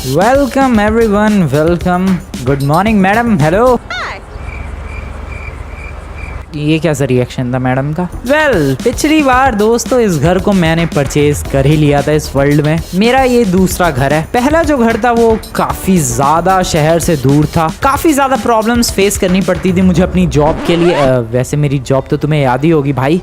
Welcome everyone, welcome. Good morning madam. Hello. ये क्या सा रिएक्शन था मैडम का? पिछली बार दोस्तों इस घर को मैंने परचेज कर ही लिया था। इस वर्ल्ड में मेरा ये दूसरा घर है। पहला जो घर था वो काफी ज्यादा शहर से दूर था, काफी ज्यादा प्रॉब्लम्स फेस करनी पड़ती थी मुझे अपनी जॉब के लिए। वैसे मेरी जॉब तो तुम्हें याद ही होगी भाई,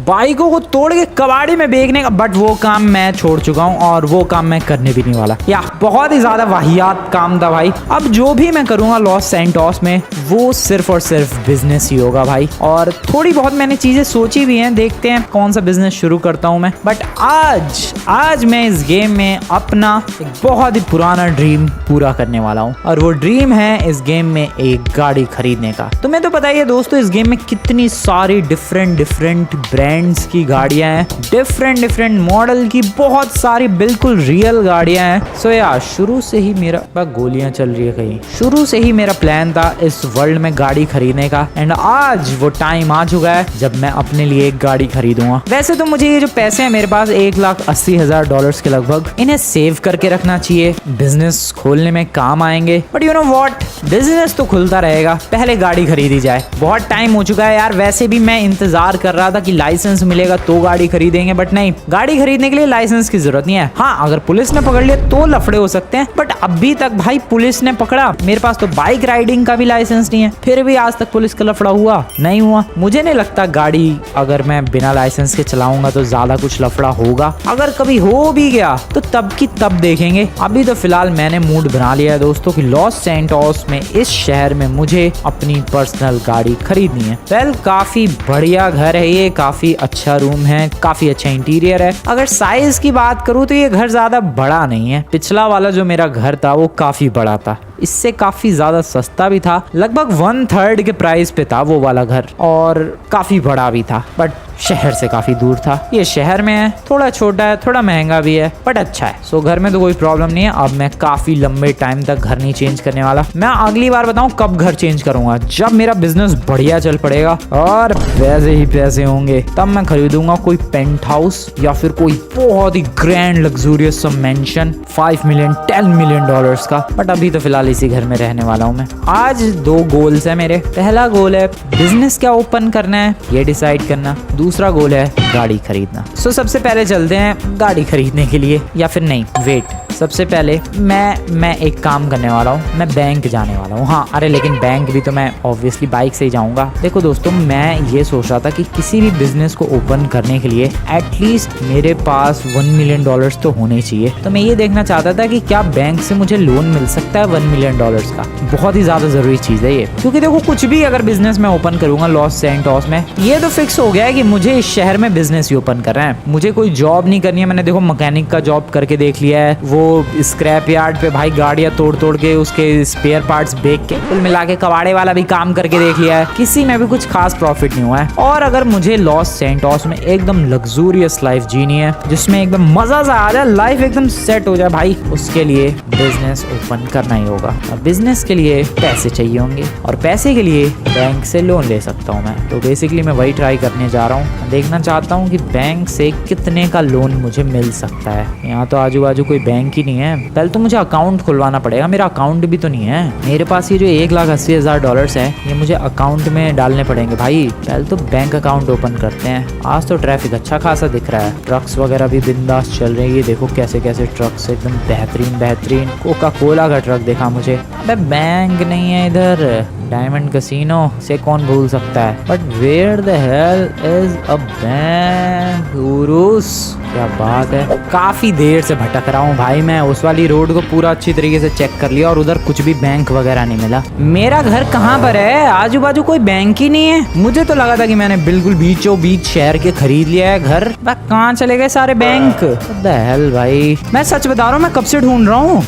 बाइकों को तोड़ के कबाड़ी में बेचने का। बट वो काम मैं छोड़ चुका हूँ और वो काम मैं करने भी नहीं वाला। या बहुत ही ज्यादा वाहियात काम था भाई। अब जो भी मैं करूँगा लॉस सैंटोस में वो सिर्फ और सिर्फ बिजनेस ही होगा भाई। और थोड़ी बहुत मैंने चीजें सोची भी हैं, देखते हैं कौन सा बिजनेस शुरू करता हूँ मैं। बट आज मैं इस गेम में अपना एक बहुत ही पुराना ड्रीम पूरा करने वाला हूँ। और वो ड्रीम है इस गेम में एक गाड़ी खरीदने का। तुम्हें तो पता ही है दोस्तों इस गेम में कितनी सारी डिफरेंट ब्रांड्स की गाड़ियां हैं, डिफरेंट मॉडल की बहुत सारी बिल्कुल रियल गाड़ियां हैं। सो यार शुरू से ही मेरा गोलियां चल रही है कहीं। शुरू से ही मेरा प्लान था इस वर्ल्ड में गाड़ी खरीदने का। एंड आज वो टाइम आ चुका है जब मैं अपने लिए एक गाड़ी खरीदूंगा। वैसे तो मुझे ये जो पैसे हैं मेरे पास $1,80,000 के लगभग, इन्हें सेव करके रखना चाहिए, बिजनेस खोलने में काम आएंगे। But you know what, business तो खुलता रहेगा, पहले गाड़ी खरीदी जाए। बहुत टाइम हो चुका है यार। वैसे भी मैं इंतजार कर रहा था कि लाइसेंस मिलेगा तो गाड़ी खरीदेंगे, बट नहीं, गाड़ी खरीदने के लिए लाइसेंस की जरूरत नहीं है। हाँ, अगर पुलिस ने पकड़ लिया तो लफड़े हो सकते हैं, बट अभी तक भाई पुलिस ने पकड़ा, मेरे पास तो बाइक राइडिंग का भी लाइसेंस नहीं है, फिर भी आज तक पुलिस का लफड़ा हुआ नहीं हुआ। मुझे नहीं लगता गाड़ी अगर मैं बिना लाइसेंस के चलाऊंगा तो ज्यादा कुछ लफड़ा होगा। अगर कभी हो भी गया तो तब की तब देखेंगे। अभी तो फिलहाल मैंने मूड बना लिया है दोस्तों कि लॉस सैंटोस में, इस शहर में मुझे अपनी पर्सनल गाड़ी खरीदनी है। काफी बढ़िया घर है ये, काफी अच्छा रूम है, काफी अच्छा इंटीरियर है। अगर साइज की बात करूँ तो ये घर ज्यादा बड़ा नहीं है। पिछला वाला जो मेरा घर था वो काफी बड़ा था, इससे काफी ज्यादा सस्ता भी था, लगभग 1/3 के प्राइस पे था वो वाला घर, और काफी बड़ा भी था, बट शहर से काफी दूर था। ये शहर में है, थोड़ा छोटा है, थोड़ा महंगा भी है, बट अच्छा है। सो घर में तो कोई प्रॉब्लम नहीं है। अब मैं काफी लंबे टाइम तक घर नहीं चेंज करने वाला। मैं अगली बार बताऊं कब घर चेंज करूंगा, जब मेरा बिजनेस बढ़िया चल पड़ेगा और पैसे ही पैसे होंगे, तब मैं खरीदूंगा कोई पेंट हाउस या फिर कोई बहुत ही grand luxurious mansion, $5 million $10 million का। बट अभी तो फिलहाल इसी घर में रहने वाला हूँ मैं। आज 2 गोल्स है मेरे। पहला गोल है बिजनेस क्या ओपन करना है ये डिसाइड करना, दूसरा गोल है गाड़ी खरीदना। सो सबसे पहले चलते हैं गाड़ी खरीदने के लिए, या फिर नहीं वेट, सबसे पहले मैं एक काम करने वाला हूँ, मैं बैंक जाने वाला हूँ। हाँ, अरे लेकिन बैंक भी तो मैं ऑब्वियसली बाइक से ही जाऊँगा। देखो दोस्तों, मैं ये सोच रहा था कि किसी भी बिजनेस को ओपन करने के लिए एटलीस्ट मेरे पास $1 मिलियन तो होने चाहिए। तो मैं ये देखना चाहता था कि क्या बैंक से मुझे लोन मिल सकता है $1 मिलियन का। बहुत ही ज्यादा जरूरी चीज है ये, क्योंकि देखो कुछ भी अगर बिजनेस में ओपन करूंगा लॉस सैंटोस में, ये तो फिक्स हो गया है कि मुझे इस शहर में बिजनेस ही ओपन करना है। मुझे कोई जॉब नहीं करनी है। मैंने देखो मैकेनिक का जॉब करके देख लिया है, वो स्क्रैप यार्ड पे भाई गाड़ियां तोड़ के उसके स्पेयर पार्ट्स बेच के, कुल मिला के कबाड़े वाला भी काम करके देख लिया है। किसी में भी कुछ खास प्रॉफिट नहीं हुआ है। और अगर मुझे लॉस सैंटोस में एकदम लग्जूरियस लाइफ जीनी है, जिसमें एकदम मजा सा आ जाए, लाइफ एकदम सेट हो जाए भाई, उसके लिए बिजनेस ओपन करना ही होगा। और बिजनेस के लिए पैसे चाहिए होंगे, और पैसे के लिए बैंक से लोन ले सकता हूँ मैं। तो बेसिकली मैं वही ट्राई करने जा रहा हूँ। देखना चाहता हूँ कि बैंक से कितने का लोन मुझे मिल सकता है। यहाँ तो आजू बाजू कोई बैंक ही नहीं है। पहले तो मुझे अकाउंट खुलवाना पड़ेगा, मेरा अकाउंट भी तो नहीं है मेरे पास। ये जो $1,80,000 है ये मुझे अकाउंट में डालने पड़ेंगे भाई। पहले तो बैंक अकाउंट ओपन करते हैं। आज तो ट्रैफिक अच्छा खासा दिख रहा है, ट्रक्स वगैरह भी बिंदास चल रही है। देखो कैसे कैसे ट्रक्स एकदम बेहतरीन। कोका कोला का ट्रक देखा मुझे। अबे बैंक नहीं है इधर, डायमंड कैसीनो से कौन भूल सकता है। But where the hell is a bank Urus? क्या बात है। काफी देर से भटक रहा हूँ भाई मैं। उस वाली रोड को पूरा अच्छी तरीके से चेक कर लिया और उधर कुछ भी बैंक वगैरह नहीं मिला। मेरा घर कहाँ पर है? आजू बाजू कोई बैंक ही नहीं है। मुझे तो लगा था कि मैंने बिल्कुल बीचों बीच शहर के खरीद लिया है घर। कहाँ चले गए सारे बैंक? द हेल भाई, मैं सच बता रहा हूँ, मैं कब से ढूंढ रहा हूँ।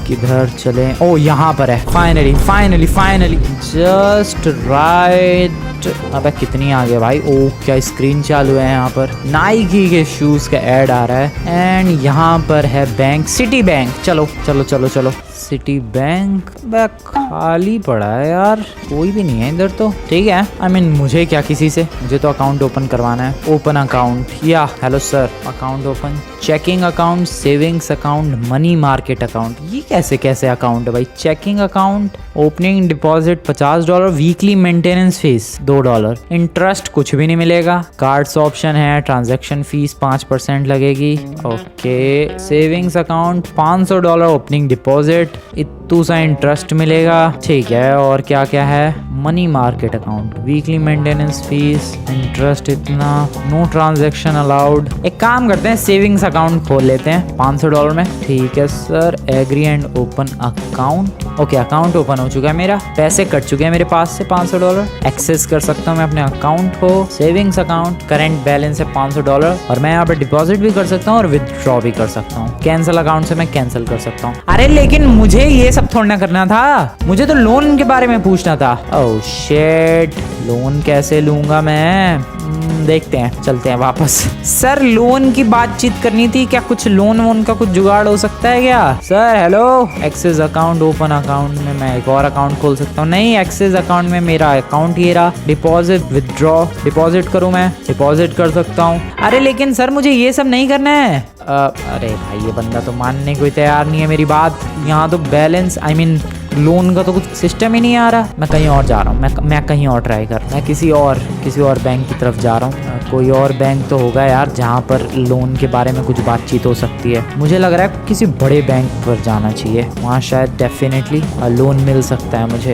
किधर चले? ओ यहाँ पर है, फाइनली जस्ट राइट। अबे कितनी आ गया भाई। ओ क्या स्क्रीन चालू है यहाँ पर, नाइकी के शूज का ऐड आ रहा है। एंड यहाँ पर है बैंक, सिटी बैंक। चलो सिटी बैंक खाली पड़ा है यार, कोई भी नहीं है इधर तो। ठीक है, आई मीन मुझे क्या किसी से, मुझे तो अकाउंट ओपन करवाना है। ओपन अकाउंट, या hello sir, account open, checking account, savings account, money market account. ये कैसे कैसे अकाउंट है भाई? Checking account, opening deposit $50, weekly maintenance fees $2, interest कुछ भी नहीं मिलेगा, कार्ड्स ऑप्शन है, ट्रांजैक्शन फीस 5% लगेगी। Okay, savings account $500 opening deposit, इतू सा इंटरेस्ट मिलेगा। ठीक है, और क्या क्या है? Money market account, weekly maintenance fees, interest इतना, नो ट्रांजैक्शन अलाउड। एक काम करते हैं, सेविंग्स अकाउंट खोल लेते हैं $500 में। ठीक है sir, agree and open account. Okay, account open हो चुका है मेरा, पैसे कट चुके हैं मेरे पास से $500। एक्सेस कर सकता हूँ मैं अपने अकाउंट को। सेविंग्स अकाउंट, करंट बैलेंस है $500 और मैं यहाँ पे डिपॉजिट भी कर सकता हूँ और विथड्रॉ भी कर सकता हूँ। कैंसिल अकाउंट से मैं कैंसिल कर सकता हूँ। अरे लेकिन मुझे ये सब थोड़ा करना था, मुझे तो लोन के बारे में पूछना था। ओह शिट, लोन कैसे लूंगा मैं? देखते हैं, चलते हैं वापस। सर लोन की बातचीत करनी थी, क्या कुछ लोन वोन का कुछ जुगाड़ हो सकता है क्या? Sir hello, access account, open account में मैं एक और अकाउंट खोल सकता हूँ। नहीं, एक्सेस अकाउंट में मेरा अकाउंट ही रहा। डिपॉजिट, विथड्रॉ, डिपॉजिट करूँ मैं, डिपॉजिट कर सकता हूँ। अरे लेकिन सर मुझे ये सब नहीं करना है। अरे भाई ये बंदा तो मानने को तैयार नहीं है मेरी बात। यहाँ तो बैलेंस, आई मीन लोन का तो कुछ सिस्टम ही नहीं आ रहा। मैं कहीं और जा रहा हूँ, मैं कहीं और ट्राई कर, मैं किसी और बैंक की तरफ जा रहा हूँ। कोई और बैंक तो होगा यार जहाँ पर लोन के बारे में कुछ बातचीत हो सकती है। मुझे लग रहा है किसी बड़े बैंक पर जाना चाहिए, वहाँ शायद डेफिनेटली लोन मिल सकता है मुझे।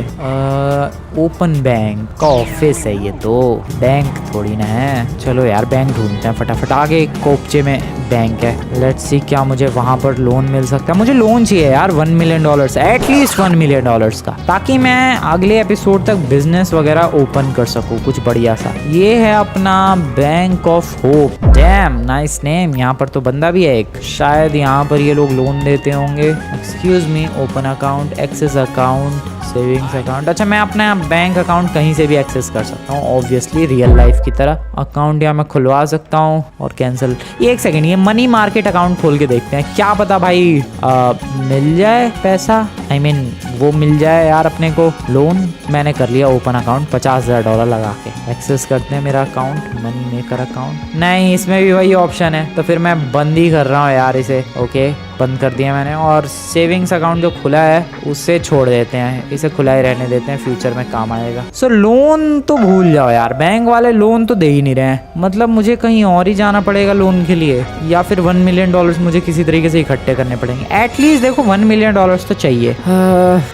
ओपन बैंक का ऑफिस है ये तो, बैंक थोड़ी ना है। चलो यार बैंक ढूंढते हैं फटाफट। आगे कोपचे में बैंक है, लेट्स सी क्या मुझे वहाँ पर लोन मिल सकता है। मुझे लोन चाहिए यार $1 मिलियन, एटलीस्ट $1 मिलियन का, ताकि मैं अगले एपिसोड तक बिजनेस वगैरह ओपन कर सकूँ कुछ बढ़िया सा। ये है अपना bank of hope. Damn nice name. यहाँ पर तो बंदा भी है एक, शायद यहाँ पर ये लोग लोन देते होंगे। Excuse me, open account, access account, savings account. अच्छा, मैं अपना बैंक अकाउंट कहीं से भी एक्सेस कर सकता हूँ, ऑब्वियसली रियल लाइफ की तरह। अकाउंट यहाँ मैं खुलवा सकता हूँ और कैंसिल। एक सेकेंड, ये मनी मार्केट अकाउंट खोल के देखते हैं, क्या पता भाई मिल जाए पैसा, आई मीन वो मिल जाए यार अपने को लोन। मैंने कर लिया ओपन अकाउंट $50,000 लगा के। एक्सेस करते हैं मेरा अकाउंट, मनी मेकर अकाउंट। नहीं, इसमें भी वही ऑप्शन है, तो फिर मैं बंद ही कर रहा हूँ यार इसे। ओके, बंद कर दिया मैंने। और सेविंग्स अकाउंट जो खुला है उसे छोड़ देते हैं, इसे खुला ही रहने देते हैं, फ्यूचर में काम आएगा। सो लोन तो भूल जाओ यार, बैंक वाले लोन तो दे ही नहीं रहे हैं। मतलब मुझे कहीं और ही जाना पड़ेगा लोन के लिए, या फिर $1 मिलियन मुझे किसी तरीके से इकट्ठे करने पड़ेंगे। एटलीस्ट देखो $1 मिलियन तो चाहिए।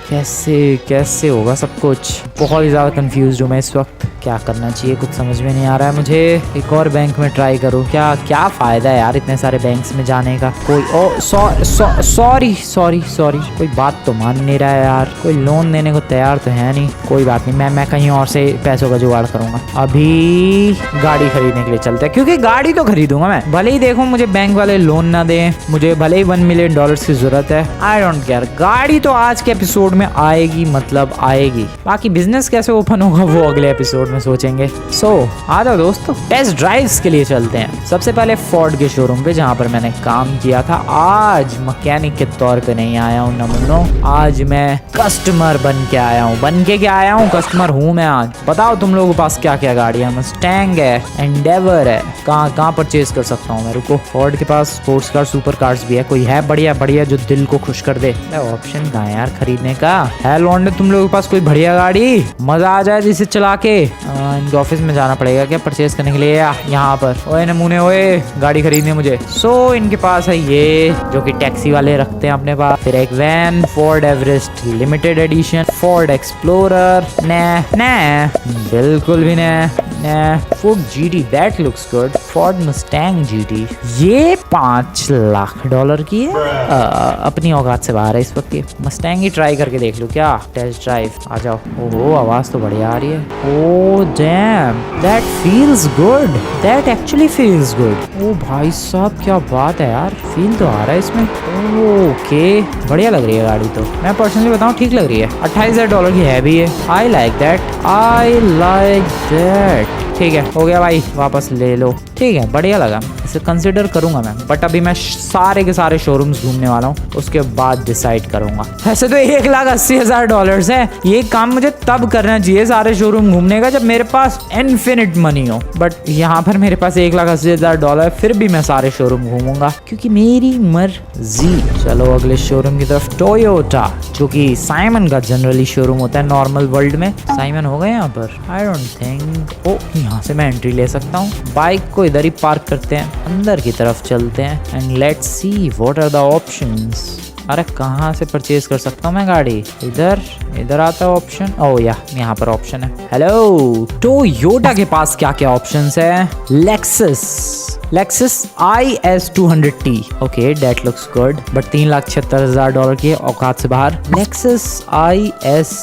कैसे होगा सब कुछ? बहुत ही ज्यादा कंफ्यूज हूँ मैं इस वक्त, क्या करना चाहिए कुछ समझ में नहीं आ रहा है मुझे। एक और बैंक में ट्राई करूँ क्या फायदा है यार इतने सारे बैंक्स में जाने का। कोई सॉरी, कोई बात तो मान नहीं रहा है यार, कोई लोन देने को तैयार तो है नहीं। कोई बात नहीं, मैं कहीं और से पैसों का जुगाड़ करूंगा। अभी गाड़ी खरीदने के लिए चलते हैं, क्योंकि गाड़ी तो खरीदूंगा मैं, भले ही देखो मुझे बैंक वाले लोन ना दें, मुझे भले ही $1 मिलियन की जरूरत है। आई डोंट केयर, गाड़ी तो आज के एपिसोड में आएगी, मतलब आएगी। बाकी बिजनेस कैसे ओपन होगा वो अगले एपिसोड में सोचेंगे। आ जाओ दोस्तों, टेस्ट ड्राइव्स के लिए चलते हैं। सबसे पहले फोर्ड के शोरूम पे जहाँ पर मैंने काम किया था। आज मैकेनिक के तौर पे नहीं आया हूँ नमूनो, आज मैं कस्टमर बन के आया हूँ। कस्टमर हूँ मैं आज। बताओ तुम लोगों के पास क्या क्या गाड़ियाँ? मस्टैंग है, एंडेवर है, कहाँ परचेज कर सकता हूँ मैं? रुको, फोर्ड के पास स्पोर्ट्स कार, सुपर कार्स भी है। कोई है बढ़िया जो दिल को खुश कर दे? ऑप्शन कहाँ है यार खरीदने का? है लौंडे तुम लोगों के पास कोई बढ़िया गाड़ी, मजा आ जाए जिसे चला के? इनके ऑफिस में जाना पड़ेगा क्या परचेज करने के लिए? यहाँ पर ओए नमूने, ओए गाड़ी खरीदनी मुझे। इनके पास है ये जो कि टैक्सी वाले रखते हैं अपने पास। फिर एक van, Ford Everest limited edition, Ford Explorer, बिल्कुल भी Ford GT, that looks good. Ford Mustang GT, ये $5 लाख की है। अपनी औकात से बाहर है इस वक्त। मस्टैंग ही ट्राई करके देख लो क्या? टेस्ट ड्राइव, आ जाओ। ओहो, आवाज तो बढ़िया आ रही है। Oh damn, that feels good, that actually feels good. ओ भाई साहब क्या बात है यार, फील तो आ रहा है इसमें। ओके, बढ़िया लग रही है गाड़ी तो। मैं पर्सनली बताऊं, ठीक लग रही है। $28,000 की है भी है। I like that. ठीक है, हो गया भाई, वापस ले लो। ठीक है, बढ़िया लगा, इसे कंसिडर करूंगा मैं। बट अभी मैं सारे के सारे शोरूम्स घूमने वाला हूँ, उसके बाद डिसाइड करूंगा। ऐसे तो $1,80,000 है, ये काम मुझे तब करना चाहिए सारे शोरूम घूमने का जब मेरे पास इनफिनिट मनी हो। बट यहाँ पर मेरे पास $1,80,000 फिर भी मैं सारे शोरूम घूमूंगा क्योंकि मेरी मर्जी। चलो अगले शोरूम की तरफ, टोयोटा, जो कि साइमन का जनरली शोरूम होता है नॉर्मल वर्ल्ड में। साइमन होगा यहाँ पर? I don't think. ओ, यहाँ से मैं एंट्री ले सकता हूँ। बाइक को इधर ही पार्क करते हैं, अंदर की तरफ चलते हैं and let's see what are the options. अरे कहाँ से परचेज कर सकता हूँ मैं गाड़ी? इधर आता है ऑप्शन। ओह या, यहाँ पर ऑप्शन है। हेलो, टोयोटा के पास क्या क्या ऑप्शंस है? Lexus IS 200T, okay that looks good, but $3,76,000 की औकात से बाहर। लेक्सस IS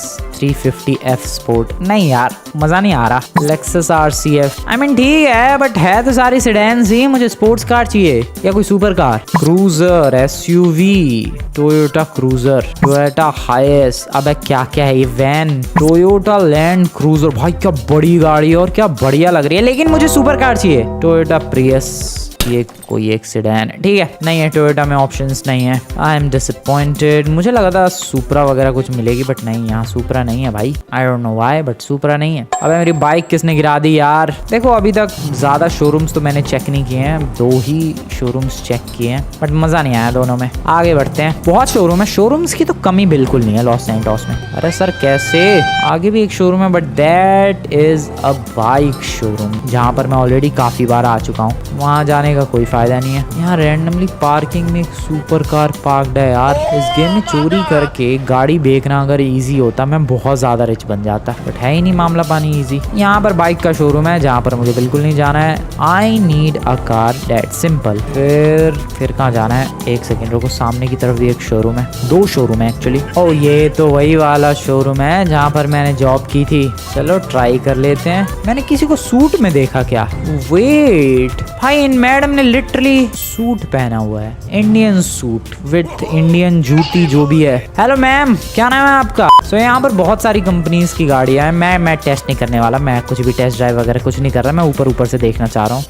350F स्पोर्ट, नहीं यार मजा नहीं आ रहा। लेक्सस RCF, आई मीन ठीक है बट है तो सारी सेडान्स ही, मुझे स्पोर्ट्स कार चाहिए या कोई super car. Cruiser, SUV, Toyota cruiser, Toyota HiAce, अबे क्या क्या है ये? वैन, टोयोटा लैंड क्रूजर, भाई क्या बड़ी गाड़ी है और क्या बढ़िया लग रही है, लेकिन मुझे सुपर कार चाहिए। टोयोटा प्रियस, ये कोई एक सेडान है, ठीक है, नहीं है टोयोटा में ऑप्शंस नहीं है। आई एम डिसअपॉइंटेड, मुझे लगा था सुपरा वगैरह कुछ मिलेगी बट नहीं, यहाँ सुपरा नहीं है भाई। I don't know why but Supra नहीं है। अबे मेरी बाइक किसने गिरा दी यार? देखो अभी तक ज्यादा शोरूम्स तो मैंने चेक नहीं किए हैं, 2 ही शोरूम्स चेक किए हैं बट मजा नहीं आया दोनों में। आगे बढ़ते हैं, बहुत शोरूम है, शोरूम्स की तो कमी बिल्कुल नहीं है लॉस सैंटोस में। अरे सर कैसे? आगे भी एक शोरूम है but that is a bike showroom, जहाँ पर मैं ऑलरेडी काफी बार आ चुका हूँ, वहाँ जाने का कोई फायदा नहीं है। यहाँ रैंडमली पार्किंग में एक सुपर कार पार्क्ड है यार। इस गेम में चोरी करके गाड़ी बेचना अगर इजी होता मैं बहुत ज्यादा रिच बन जाता, बट है ही नहीं मामला पानी इजी। यहाँ पर बाइक का शोरूम है जहाँ पर मुझे बिल्कुल नहीं जाना है। I need a car that simple. फिर कहाँ जाना है? एक सेकेंड रुको, सामने की तरफ भी एक शोरूम है, 2 शोरूम है एक्चुअली। ओ ये तो वही वाला शोरूम है जहाँ पर मैंने जॉब की थी। चलो ट्राई कर लेते हैं। मैंने किसी को सूट में देखा क्या? वेट भाई, इन मैडम ने लिटरली सूट पहना हुआ है, इंडियन सूट विथ इंडियन जूती जो भी है। हेलो मैम, क्या नाम है आपका? सो यहाँ पर बहुत सारी कंपनीज की गाड़ियाँ हैं। मैं टेस्ट नहीं करने वाला, मैं कुछ भी टेस्ट ड्राइव वगैरह कुछ नहीं कर रहा, मैं ऊपर से देखना चाह रहा हूँ।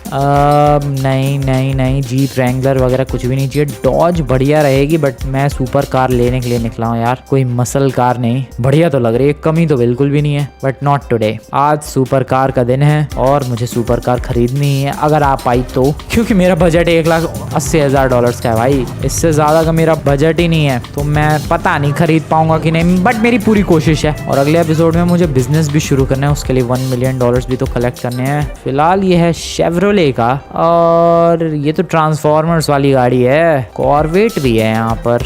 नहीं, जीप रैंगलर वगैरह कुछ भी नहीं चाहिए। डॉज बढ़िया रहेगी बट मैं सुपर कार लेने के लिए निकला हूँ यार, कोई मसल कार नहीं। बढ़िया तो लग रही है, कमी तो बिल्कुल भी नहीं है बट नॉट टुडे। आज सुपर कार का दिन है और मुझे सुपर कार खरीदनी है अगर आप आई तो, क्योंकि मेरा बजट $1,80,000 का है भाई, इससे ज्यादा का मेरा बजट ही नहीं है, तो मैं पता नहीं खरीद पाऊंगा कि नहीं, बट मेरी पूरी कोशिश है। और अगले एपिसोड में मुझे बिजनेस भी शुरू करना है, उसके लिए $1 मिलियन भी तो कलेक्ट करने हैं। फिलहाल ये है शेवरोले का, और ये तो ट्रांसफॉर्मर्स वाली गाड़ी है। कॉर्वेट भी है यहाँ पर,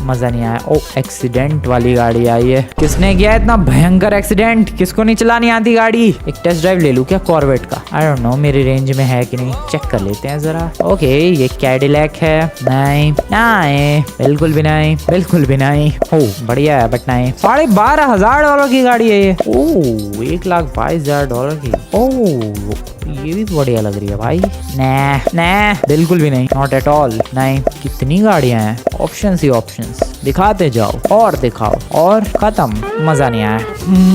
मजा नहीं आया। ओ एक्सीडेंट वाली गाड़ी आई है, किसने किया इतना भयंकर एक्सीडेंट? किसको नहीं चलानी आती गाड़ी? एक टेस्ट ड्राइव ले लूं क्या कॉर्वेट का? आई डोंट नो मेरी रेंज में है कि नहीं, चेक कर लेते हैं जरा। ओके ये कैडिलैक है, नहीं बिल्कुल भी नहीं। ओ बढ़िया है बट नहीं। $12,500 की गाड़ी है ये। ओ $1,22,000 की। ओ ये भी बढ़िया लग रही है भाई। ना बिल्कुल भी नहीं, नॉट एट ऑल नहीं। कितनी गाड़ियां हैं, ऑप्शंस ही ऑप्शंस, दिखाते जाओ और दिखाओ और खत्म, मजा नहीं आया।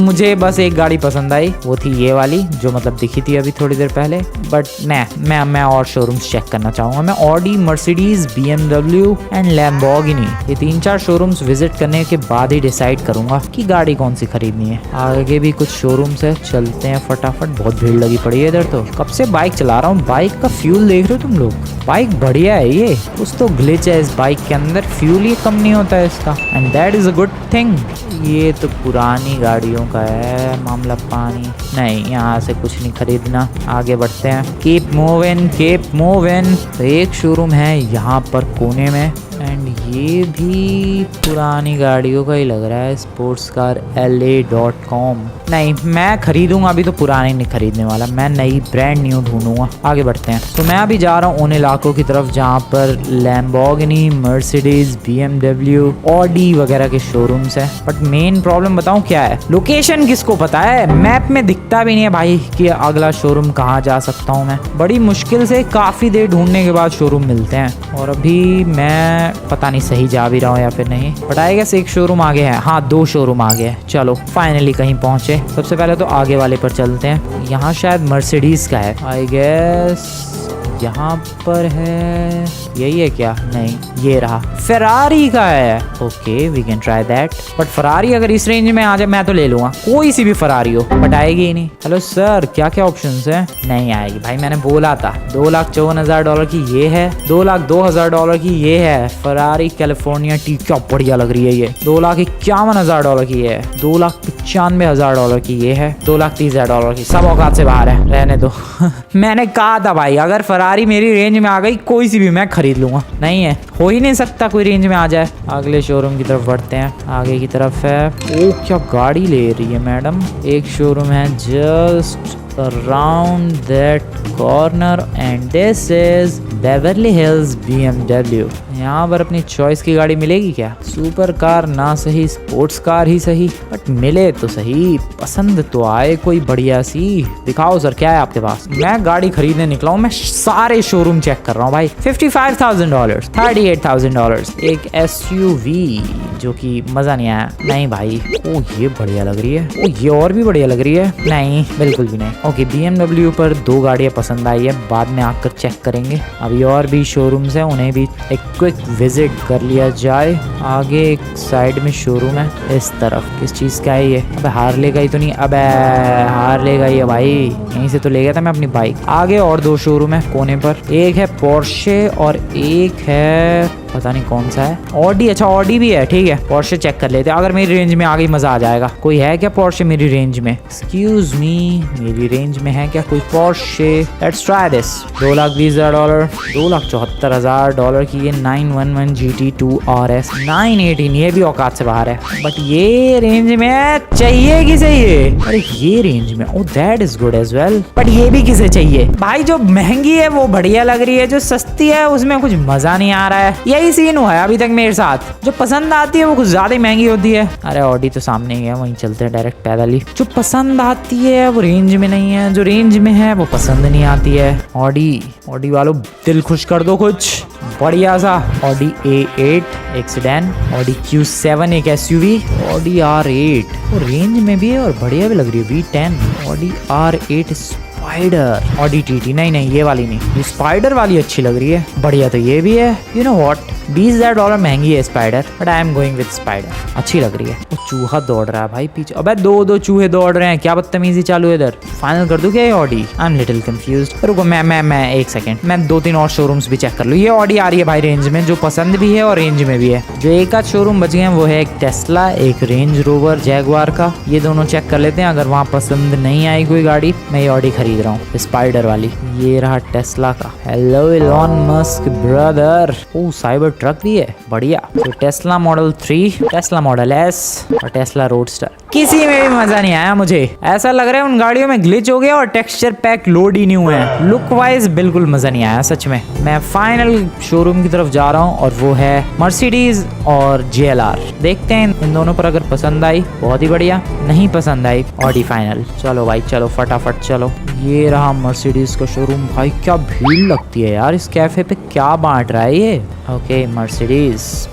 मुझे बस एक गाड़ी पसंद आई, वो थी ये वाली जो मतलब दिखी थी अभी थोड़ी देर पहले, बट मैं और शोरूम्स चेक करना चाहूंगा। मैं Audi, Mercedes, BMW and Lamborghini, ये 3-4 शोरूम्स विजिट करने के बाद ही डिसाइड करूंगा कि गाड़ी कौन सी खरीदनी है। आगे भी कुछ शोरूम्स है, चलते हैं फटाफट, बहुत भीड़ लगी पड़ी है इधर तो। कब से बाइक चला रहा हूँ, बाइक का फ्यूल देख रहे हो तुम लोग? बाइक बढ़िया है ये, कुछ तो ग्लिच है इस बाइक के अंदर, फ्यूल ही कम नहीं होता है इसका, and that is a good thing. ये तो पुरानी गाड़ियों का है मामला पानी, नहीं यहाँ से कुछ नहीं खरीदना। आगे बढ़ते हैं, कीप मूविंग। तो एक शोरूम है यहाँ पर कोने में, एंड ये भी पुरानी गाड़ियों का ही लग रहा है, स्पोर्ट्स कार LA.com। नहीं मैं खरीदूंगा, अभी तो पुरानी नहीं खरीदने वाला, मैं नई ब्रांड न्यू ढूंढूंगा। आगे बढ़ते हैं, तो मैं अभी जा रहा हूँ उन इलाकों की तरफ जहाँ पर लैम्बोर्गिनी, मर्सिडीज, BMW, ऑडी वगैरह के शोरूम्स हैं। बट मेन प्रॉब्लम बताऊँ क्या है, लोकेशन किसको पता है? मैप में दिखता भी नहीं है भाई कि अगला शोरूम कहाँ जा सकता हूँ मैं। बड़ी मुश्किल से काफ़ी देर ढूंढने के बाद शोरूम मिलते हैं, और अभी मैं मैं पता नहीं सही जा भी रहा हूँ या फिर नहीं, बट आई गेस एक शोरूम आगे है। हाँ 2 शोरूम आगे है। चलो फाइनली कहीं पहुंचे। सबसे पहले तो आगे वाले पर चलते हैं। यहाँ शायद मर्सिडीज का है आई गेस। यहाँ पर है, यही है क्या? नहीं, ये रहा फेरारी का है। Okay we can try that, but Ferrari अगर इस रेंज में आ जाए मैं तो ले लूंगा, कोई सी भी फरारी हो, बट आएगी ही नहीं। हेलो सर, क्या क्या ऑप्शंस हैं? नहीं आएगी भाई, मैंने बोला था। $2,54,000 की ये है, $2,02,000 की ये है। फरारी कैलिफोर्निया टी क्या बढ़िया लग रही है ये। $2,51,000 की है, $2,95,000 की ये है, $2,30,000 की। सब औकात से बाहर है, रहने दो। मैंने कहा था भाई अगर फरारी मेरी रेंज में आ गई कोई सी भी मैं खरीद लूंगा। नहीं है, हो ही नहीं सकता कोई रेंज में आ जाए। अगले शोरूम की तरफ बढ़ते हैं। आगे की तरफ है, ओ क्या गाड़ी ले रही है मैडम। एक शोरूम है just around that corner and this is Beverly Hills BMW। यहाँ पर अपनी चॉइस की गाड़ी मिलेगी क्या? सुपर कार ना सही, स्पोर्ट्स कार ही सही, बट मिले तो सही, पसंद तो आए कोई बढ़िया सी। दिखाओ सर क्या है आपके पास। मैं गाड़ी खरीदने निकला हूँ, मैं सारे शोरूम चेक कर रहा हूँ भाई। $55,000, $38,000 एक SUV जो कि मजा नहीं आया। नहीं भाई, ओ ये बढ़िया लग रही है, ओ ये और भी बढ़िया लग रही है। नहीं बिल्कुल भी नहीं। ओके BMW पर 2 गाड़ियाँ पसंद आई है, बाद में आकर चेक करेंगे। अभी और भी शोरूम्स हैं, उन्हें भी एक क्विक विजिट कर लिया जाए। आगे एक साइड में शोरूम है इस तरफ। किस चीज़ का है ये? अबे हार्ले का ही तो नहीं? अबे हार्ले का ही है भाई, यहीं से तो ले गया था मैं अपनी बाइक। आगे और 2 शोरूम है कोने पर, एक है पोर्शे और एक है पता नहीं कौन सा है, ऑडी। अच्छा ऑडी भी है, ठीक है पोर्शे चेक कर लेते हैं। अगर मेरी रेंज में आ गई मजा आ जाएगा। कोई है क्या पोर्शे मेरी रेंज में? एक्सक्यूज मी, मेरी रेंज में है क्या कोई पोर्शे? Let's try this. $2,20,000, $2,74,000 की ये 911 GT2 RS 918, ये भी औकात से बाहर है, बट ये रेंज में चाहिए किसे ये? अरे ये रेंज में, oh that is good as well, but ये भी किसे चाहिए भाई? जो महंगी है वो बढ़िया लग रही है, जो सस्ती है उसमें कुछ मजा नहीं आ रहा है। यही सीन हुआ है अभी तक मेरे साथ। जो पसंद आती है वो कुछ ज्यादा ही महंगी होती है। अरे ऑडी तो सामने ही है, वहीं चलते हैं डायरेक्ट पैदल ही। जो पसंद आती है वो रेंज में नहीं है, जो रेंज में है वो पसंद नहीं आती है। ऑडी वालों दिल खुश कर दो कुछ बढ़िया सा। ऑडी A8 एक सेडान, ऑडी Q7 एक SUV, ऑडी R8 वो रेंज में भी है और बढ़िया भी लग रही है। V10, Audi R8 spider, Audi TT। नहीं ये वाली नहीं, ये स्पाइडर वाली अच्छी लग रही है, बढ़िया तो ये भी है। यू नो व्हाट, $20,000 महंगी है spider, but I am going with spider, अच्छी लग रही है। वो चूहा दौड़ रहा है भाई पीछे। अबे 2 चूहे दौड़ रहे हैं, क्या बदतमीजी चालू है इधर। फाइनल कर दूं क्या ये Audi? I am little confused. रुको मैं एक सेकंड, मैं 2-3 और शोरूम्स भी चेक कर लूं। ये ऑडी आ रही है भाई रेंज में, जो पसंद भी है और रेंज में भी है। जो एक आध शोरूम बच गए हैं वो है एक टेस्ला, एक रेंज रोवर जैगवार का। ये दोनों चेक कर लेते हैं। अगर वहाँ पसंद नहीं आई कोई गाड़ी, मैं ये ऑडी खरीद रहा हूँ, स्पाइडर वाली। ये रहा टेस्ला का। Hello Elon Musk brother. Oh Cybertruck भी है, बढ़िया। तो Tesla model 3, Tesla model S और टेस्ला रोडस्टर। किसी में भी मजा नहीं आया मुझे, ऐसा लग रहा है उन गाड़ियों में ग्लिच हो गया और टेक्सचर पैक लोड ही नहीं हुए हैं। लुक वाइज बिल्कुल मजा नहीं आया सच में। मैं फाइनल शोरूम की तरफ जा रहा हूँ और वो है मर्सिडीज और JLR। देखते हैं इन दोनों पर अगर पसंद आई बहुत ही बढ़िया, नहीं पसंद आई ऑडी फाइनल। चलो भाई चलो फटाफट चलो। ये रहा मर्सिडीज का शोरूम। भाई क्या भीड़ लगती है यार इस कैफे पे, क्या बांट रहा है ये। ओके मर्सिडीज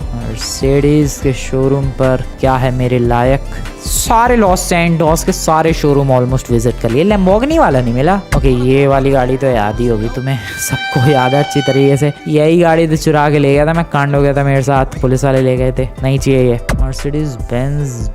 के शोरूम पर क्या है मेरे लायक? सारे लॉस सैंटोस के सारे शोरूम ऑलमोस्ट विजिट कर लिए। लैम्बोर्गिनी वाला नहीं मिला। ओके ये वाली गाड़ी तो याद ही होगी तुम्हें, सबको याद है अच्छी तरीके से। यही गाड़ी तो चुरा के ले गया था मैं, कांड हो गया था मेरे साथ, पुलिस वाले ले गए थे। नहीं चाहिए ये मर्सिडीज बेंज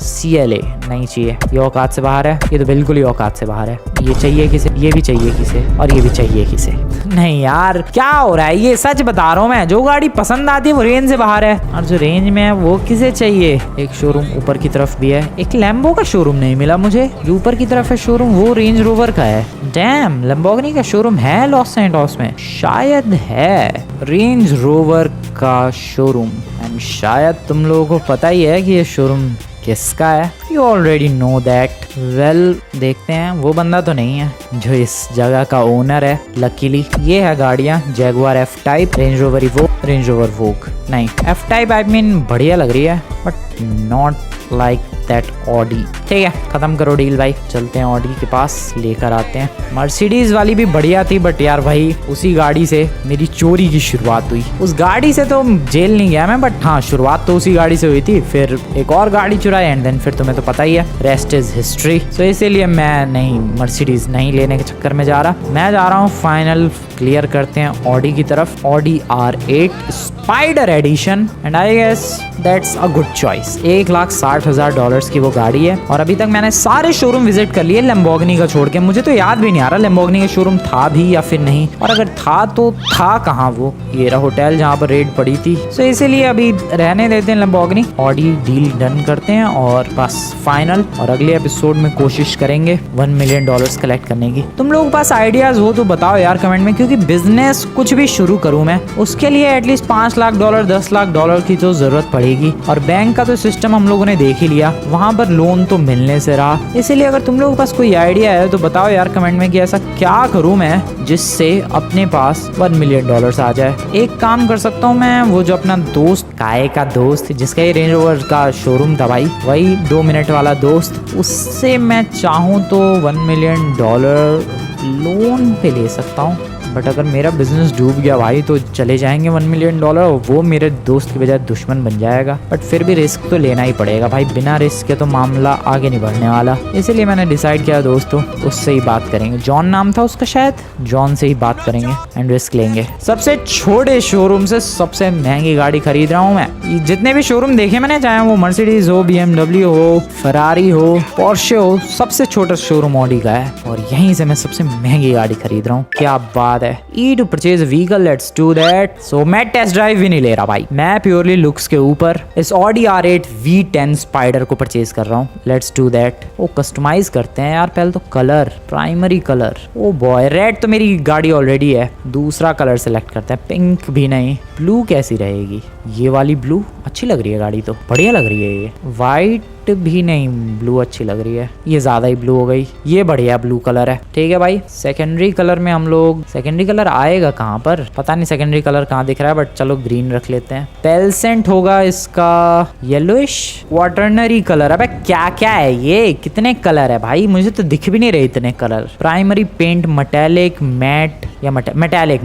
GL नहीं चाहिए, ये औकात से बाहर है। ये तो बिल्कुल ही औकात से बाहर है। ये चाहिए किसे? ये भी चाहिए किसे? और ये भी चाहिए किसे? नहीं यार क्या हो रहा है ये, सच बता रहा हूँ मैं। जो गाड़ी पसंद आती है वो रेंज से बाहर है, और जो रेंज में है वो किसे चाहिए? एक शोरूम ऊपर की तरफ भी है, एक लैम्बो का शोरूम नहीं मिला मुझे। जो ऊपर की तरफ है शोरूम वो रेंज रोवर का है। डैम, लैम्बोर्गिनी का शोरूम है लॉस सैंटोस में, शायद है रेंज रोवर का शोरूम। एंड शायद तुम लोगों को पता ही है कि ये शोरूम किसका है। You already know that. Well देखते हैं, वो बंदा तो नहीं है जो इस जगह का ओनर है लकीली। ये है गाड़ियाँ, Jaguar F type, range rover वोग नहीं F टाइप आई मीन बढ़िया लग रही है, but not like that Audi. ठीक है, खत्म करो डील भाई, चलते हैं ऑडी के पास, लेकर आते हैं। मर्सिडीज वाली भी बढ़िया थी, बट यार भाई उसी गाड़ी से मेरी चोरी की शुरुआत हुई। उस गाड़ी से तो जेल नहीं गया मैं, बट हाँ शुरुआत तो उसी गाड़ी से हुई थी। फिर एक और गाड़ी चुराई एंड देन फिर तुम्हें तो पता ही है, रेस्ट इज हिस्ट्री। तो इसीलिए मैं नहीं, मर्सिडीज नहीं लेने के चक्कर में जा रहा, मैं जा रहा हूँ फाइनल क्लियर करते हैं ऑडी की तरफ। Audi R8 Spyder edition, and I guess that's a good choice. $1,60,000 की वो गाड़ी है, और अभी तक मैंने सारे शोरूम विजिट कर लिए लैम्बोर्गिनी का छोड़ के। मुझे तो याद भी नहीं आ रहा लैम्बोर्गिनी का शोरूम था भी या फिर नहीं, और अगर था तो था कहाँ वो। ये रहा होटल जहाँ पर रेड पड़ी थी, तो इसीलिए अभी रहने देते हैं लैम्बोर्गिनी। ऑडी डील डन करते हैं और बस फाइनल, और अगले एपिसोड में कोशिश करेंगे $1 मिलियन कलेक्ट करने की। तुम लोगों के पास आइडियाज हो तो बताओ यार कमेंट में, क्योंकि बिजनेस कुछ भी शुरू करूँ मैं, उसके लिए एटलीस्ट $5 लाख $10 लाख की तो जरूरत पड़ेगी। और बैंक का तो सिस्टम हम लोगों ने देख ही लिया, वहाँ पर लोन तो मिलने से रहा। इसीलिए अगर तुम लोगों के पास कोई आइडिया है तो बताओ यार कमेंट में कि ऐसा क्या करूँ मैं जिससे अपने पास $1 मिलियन आ जाए। एक काम कर सकता हूँ मैं, वो जो अपना दोस्त, काय का दोस्त जिसका ये रेंज रोवर का शोरूम था भाई, वही 2 मिनट वाला दोस्त, उससे मैं चाहूँ तो $1 मिलियन लोन पे ले सकता हूँ। बट अगर मेरा बिजनेस डूब गया भाई तो चले जाएंगे $1 मिलियन, वो मेरे दोस्त की बजाय दुश्मन बन जाएगा। बट फिर भी रिस्क तो लेना ही पड़ेगा भाई, बिना रिस्क के तो मामला आगे नहीं बढ़ने वाला। इसीलिए मैंने डिसाइड किया दोस्तों उससे ही बात करेंगे। जॉन नाम था उसका शायद, जॉन से ही बात करेंगे एंड रिस्क लेंगे। सबसे छोटे शोरूम से सबसे महंगी गाड़ी खरीद रहा हूँ मैं। जितने भी शोरूम देखे मैंने, चाहे वो मर्सिडीज हो, BMW हो, फरारी हो, पोर्शे हो, सबसे छोटा शोरूम ऑडी का है, और यहीं से मैं सबसे महंगी गाड़ी खरीद रहा हूँ। क्या बात है। E to purchase a vehicle, let's do that. So मैं टेस्ट ड्राइव भी नहीं ले रहा भाई, मैं प्योरली लुक्स के ऊपर इस Audi R8 V10 स्पाइडर को परचेज कर रहा हूँ। Let's do that. वो कस्टमाइज करते हैं यार पहले तो, colour, primary colour. Oh boy, red तो मेरी गाड़ी ऑलरेडी है, दूसरा कलर सेलेक्ट करते हैं। पिंक भी नहीं, ब्लू कैसी रहेगी? ये वाली ब्लू अच्छी लग रही है, गाड़ी तो बढ़िया लग रही है। ये वाइट भी नहीं, ब्लू अच्छी लग रही है, ये ज्यादा ही ब्लू हो गई। ये बढ़िया ब्लू कलर है। ठीक है भाई, सेकेंडरी कलर में हम लोग, सेकेंडरी कलर आएगा कहाँ पर पता नहीं, सेकेंडरी कलर कहाँ दिख रहा है, बट चलो ग्रीन रख लेते हैं। पेलसेंट होगा इसका येलोइश, क्वाटर्नरी कलर। अबे क्या क्या है ये, कितने कलर है भाई, मुझे तो दिख भी नहीं रहे इतने colour. Primary paint metallic, matte या metallic.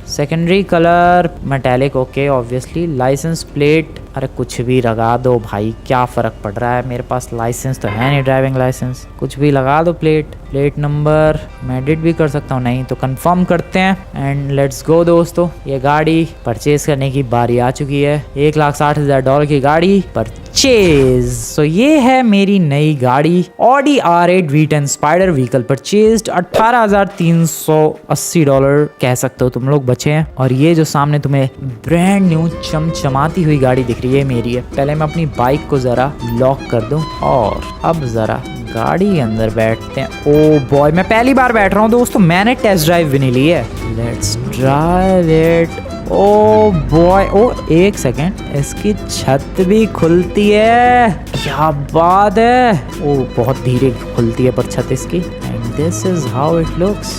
Secondary colour metallic, okay obviously. Licence plate, अरे कुछ भी लगा दो भाई, क्या फर्क पड़ रहा है, मेरे पास लाइसेंस तो है नहीं, ड्राइविंग लाइसेंस। कुछ भी लगा दो, प्लेट नंबर। मैं एडिट भी कर सकता हूँ, नहीं तो कंफर्म करते हैं एंड लेट्स गो दोस्तों। ये गाड़ी परचेज करने की बारी आ चुकी है। $1,60,000 की गाड़ी परचेज। सो ये है मेरी नई गाड़ी Audi R8 V10 spider. Vehicle purchased $18,380 कह सकते हो तुम लोग बचे हैं। और ये जो सामने तुम्हें ब्रांड न्यू चमचमाती हुई गाड़ी दिख रही है, मेरी है। पहले मैं अपनी बाइक को जरा लॉक कर दूं और अब जरा गाड़ी के अंदर बैठते हैं। ओ बॉय, मैं पहली बार बैठ रहा हूँ दोस्तों, मैंने टेस्ट ड्राइव भी नहीं ली है। Let's drive it. Oh boy, oh एक सेकेंड, इसकी छत भी खुलती है, क्या बात है। ओ बहुत धीरे खुलती है पर छत इसकी। And this is how it looks.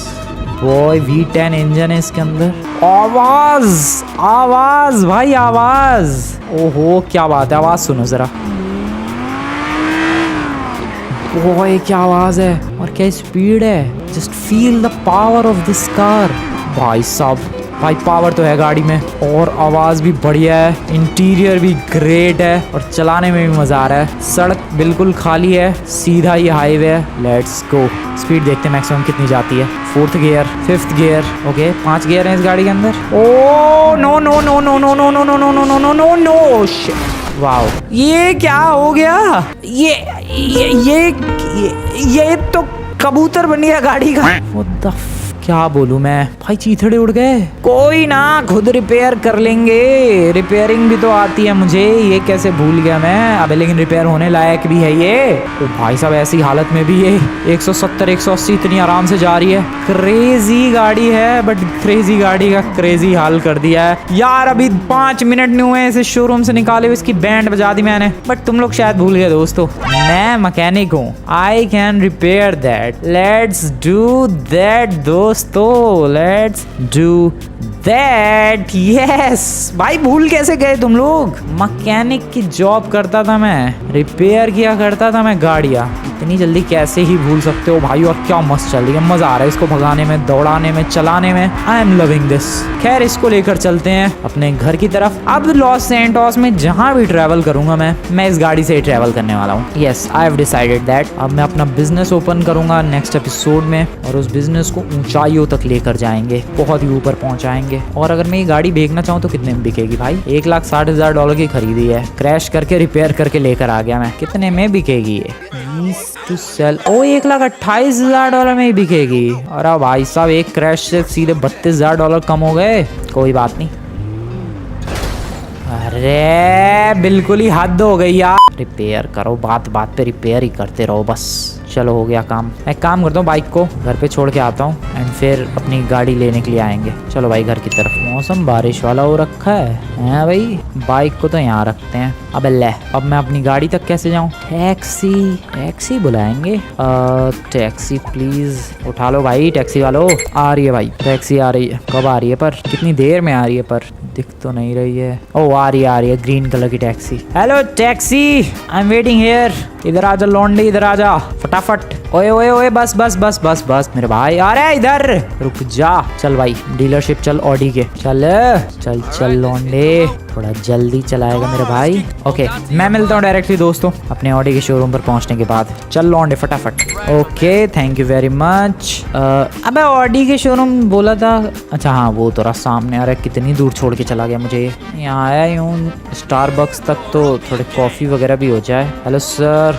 Boy V10 engine है इसके अंदर। आवाज भाई, आवाज, ओहो क्या बात है, आवाज सुनो जरा। बॉय क्या आवाज है और क्या स्पीड है, just feel the power of this car. भाई साहब, भाई पावर तो है गाड़ी में, और आवाज भी बढ़िया है, इंटीरियर भी ग्रेट है, और चलाने में भी मजा आ रहा है। सड़क बिल्कुल खाली है, सीधा ही हाईवे है। लेट्स गो, स्पीड देखते हैं मैक्सिमम कितनी जाती है। 4th gear, 5th gear, okay 5 gear हैं इस गाड़ी के अंदर। Oh no no no no no no no no no no no no no no shit, wow ये क्या हो गया, ये तो कबूतर बन गया गाड़ी का। What the क्या बोलूं मैं भाई, चीथड़े उड़ गए। कोई ना, खुद रिपेयर कर लेंगे, रिपेयरिंग भी तो आती है मुझे, ये कैसे भूल गया मैं। अबे लेकिन रिपेयर होने लायक भी है ये। तो भाई साहब ऐसी हालत में भी ये 170 180 इतनी आराम से जा रही है। क्रेजी गाड़ी है, बट क्रेजी गाड़ी का क्रेजी हाल कर दिया है यार। अभी 5 मिनट नहीं हुए इसे शोरूम से निकाले हुए, इसकी बैंड बजा दी मैंने। बट तुम लोग शायद भूल गए दोस्तों, मैं मैकेनिक हूँ, I can repair that. Let's do that दोस्त। दोस्तों, लेट्स डू दैट। यस भाई, भूल कैसे गए तुम लोग? मैकेनिक की जॉब करता था मैं, रिपेयर किया करता था मैं गाड़ियाँ। इतनी जल्दी कैसे ही भूल सकते हो भाई? और क्या मस्त चल रही है, मजा आ रहा है इसको भगाने में, दौड़ाने में, चलाने में। I am loving this. खैर, इसको लेकर चलते हैं अपने घर की तरफ। अब लॉस सैंटोस में जहाँ भी ट्रैवल करूंगा मैं इस गाड़ी से ही ट्रैवल करने वाला हूँ। Yes, I have decided that. अब मैं अपना बिजनेस ओपन करूंगा नेक्स्ट एपिसोड में, और उस बिजनेस को ऊंचाइयों तक लेकर जाएंगे, बहुत ही ऊपर पहुंचाएंगे। और अगर मैं ये गाड़ी बेचना चाहूँ तो कितने में बिकेगी भाई? $1,60,000 की खरीदी है, क्रैश करके रिपेयर करके लेकर आ गया मैं। कितने में बिकेगी ये? टू सेल, ओ $1,28,000 में ही बिकेगी। अरे भाई साहब, एक क्रैश से सीधे $32,000 कम हो गए। कोई बात नहीं। अरे बिल्कुल ही हद हो गई यार। रिपेयर करो, बात बात पे रिपेयर ही करते रहो बस। चलो, हो गया काम। मैं एक काम करता हूँ, बाइक को घर पे छोड़ के आता हूँ एंड फिर अपनी गाड़ी लेने के लिए आएंगे। चलो भाई, घर की तरफ। मौसम बारिश वाला हो रखा है भाई। बाइक को तो यहाँ रखते हैं। अब ले, अब मैं अपनी गाड़ी तक कैसे जाऊँ? टैक्सी बुलाएंगे। टैक्सी प्लीज उठा लो भाई, टैक्सी वालों। आ रही है भाई, टैक्सी आ रही है। कब आ रही है? पर कितनी देर में आ रही है? पर दिख तो नहीं रही है। ओ, आ रही है ग्रीन कलर की taxi. Hello taxi, I am waiting here. इधर आजा लौंडे, इधर आजा फटाफट। ओए ओए ओए, बस बस बस बस बस मेरे भाई, आ रहा है इधर। रुक जा। चल भाई, डीलरशिप चल ऑडी के। चल चल चल लौंडे, थोड़ा जल्दी चलाएगा मेरे भाई। ओके, मैं मिलता हूँ डायरेक्टली दोस्तों अपने ऑडी के शोरूम पर पहुंचने के बाद। चल लौंडे फटाफट। Okay, thank you very much. अबे ऑडी के शोरूम बोला था? अच्छा हाँ, वो तो रहा सामने। अरे कितनी दूर छोड़ के चला गया मुझे। यहाँ आया हूँ स्टारबक्स तक, तो थोड़े कॉफ़ी वगैरह भी हो जाए। हेलो सर,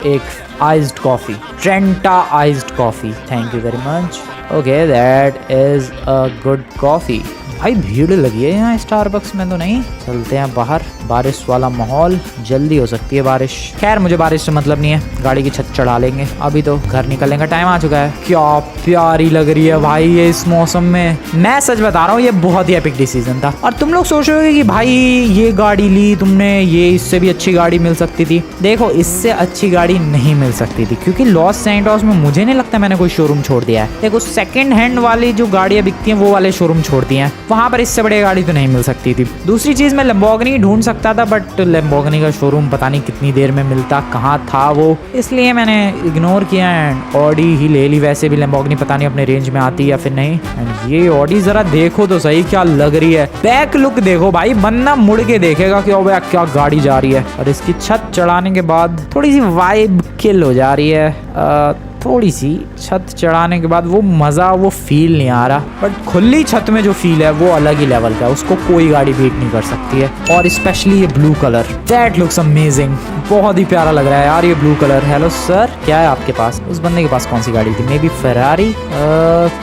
एक iced coffee, trenta iced coffee, thank you very much. Okay, that is a good coffee. भाई भीड़ लगी है यहाँ स्टारबक्स में तो नहीं। चलते हैं बाहर, बारिश वाला माहौल, जल्दी हो सकती है बारिश। खैर, मुझे बारिश से मतलब नहीं है, गाड़ी की छत चढ़ा लेंगे। अभी तो घर निकलने का टाइम आ चुका है। क्या प्यारी लग रही है भाई ये इस मौसम में। मैं सच बता रहा हूँ, ये बहुत ही एपिक डिसीजन था। और तुम लोग सोच रहे होगे कि भाई ये गाड़ी ली तुमने, ये इससे भी अच्छी गाड़ी मिल सकती थी। देखो, इससे अच्छी गाड़ी नहीं मिल सकती थी, क्योंकि लॉस सैंटोस में मुझे नहीं लगता मैंने कोई शोरूम छोड़ दिया है। देखो, सेकेंड हैंड वाली जो गाड़ियाँ बिकती हैं वो वाले शोरूम छोड़ दिए हैं, वहाँ पर इससे बड़ी गाड़ी तो नहीं मिल सकती थी। दूसरी चीज़, मैं लैम्बोर्गिनी ढूंढ सकता था, बट लैम्बोर्गिनी का शोरूम पता नहीं कितनी देर में मिलता, कहाँ था वो, इसलिए मैंने इग्नोर किया एंड ऑडी ही ले ली। वैसे भी लैम्बोर्गिनी पता नहीं अपने रेंज में आती या फिर नहीं। एंड ये ऑडी जरा देखो तो सही क्या लग रही है। बैक लुक देखो भाई, बंदा मुड़ के देखेगा कि ओ भाई क्या गाड़ी जा रही है। और इसकी छत चढ़ाने के बाद थोड़ी सी वाइब किल हो जा रही है। थोड़ी सी छत चढ़ाने के बाद वो मज़ा, वो फील नहीं आ रहा। बट खुली छत में जो फील है वो अलग ही लेवल का है, उसको कोई गाड़ी बीट नहीं कर सकती है। और स्पेशली ये blue colour, that looks amazing. बहुत ही प्यारा लग रहा है यार ये ब्लू कलर। हेलो सर, क्या है आपके पास? उस बंदे के पास कौन सी गाड़ी थी? May be Ferrari.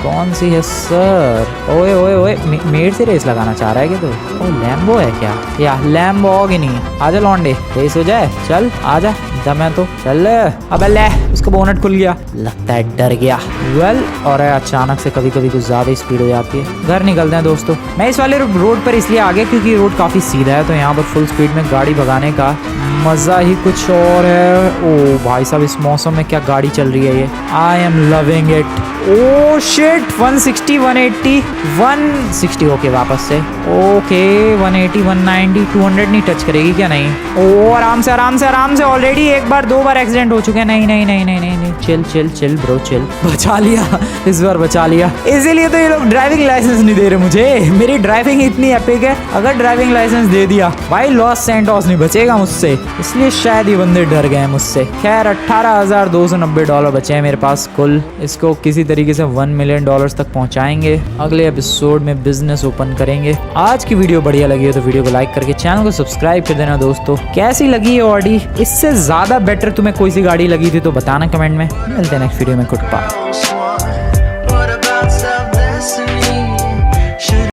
कौन सी है सर? ओए ओए ओए, मेरे से रेस लगाना चाह रहा है क्या तो? ओ, लैम्बो है क्या? या लैम्बोर्गिनी। आजा लौंडे, रेस हो जाए। चल आजा, दम है तो चल। अबे ले, उसका बोनट खुल गया, लगता है डर गया। वेल, और अचानक से कभी कभी कुछ ज्यादा स्पीड हो जाती है। घर निकलते हैं दोस्तों। मैं इस वाले रोड पर इसलिए आ गया क्योंकि रोड काफी सीधा है, तो यहाँ पर फुल स्पीड में गाड़ी भगाने का मजा ही कुछ और है। ओ भाई साहब, इस मौसम में क्या गाड़ी चल रही है ये। I am loving it. Oh shit, 160, 180, 160। Okay, वापस से। ओके, 180, 190, 200 नहीं टच करेगी क्या? नहीं। ओ, आराम से आराम से आराम से। ऑलरेडी एक बार दो बार एक्सीडेंट हो चुके हैं। नहीं नहीं नहीं नहीं नहीं नहीं, chill chill chill bro, chill. बचा लिया, इस बार बचा लिया। इसीलिए तो ये लोग ड्राइविंग लाइसेंस नहीं दे रहे मुझे। मेरी ड्राइविंग इतनी एपिक है, अगर ड्राइविंग लाइसेंस दे दिया भाई, लॉस सैंटोस नहीं बचेगा मुझसे। इसलिए शायद ये बंदे डर गए मुझसे। खैर, $18,290 बचे हैं मेरे पास कुल। इसको किसी तरीके से $1 मिलियन तक पहुंचाएंगे। अगले एपिसोड में बिजनेस ओपन करेंगे। आज की वीडियो बढ़िया लगी हो तो वीडियो को लाइक करके चैनल को सब्सक्राइब कर देना दोस्तों। कैसी लगी ये ऑडी? इससे ज्यादा बेटर तुम्हें कोई सी गाड़ी लगी थी तो बताना कमेंट में। मिलते हैं नेक्स्ट वीडियो में। Good bye.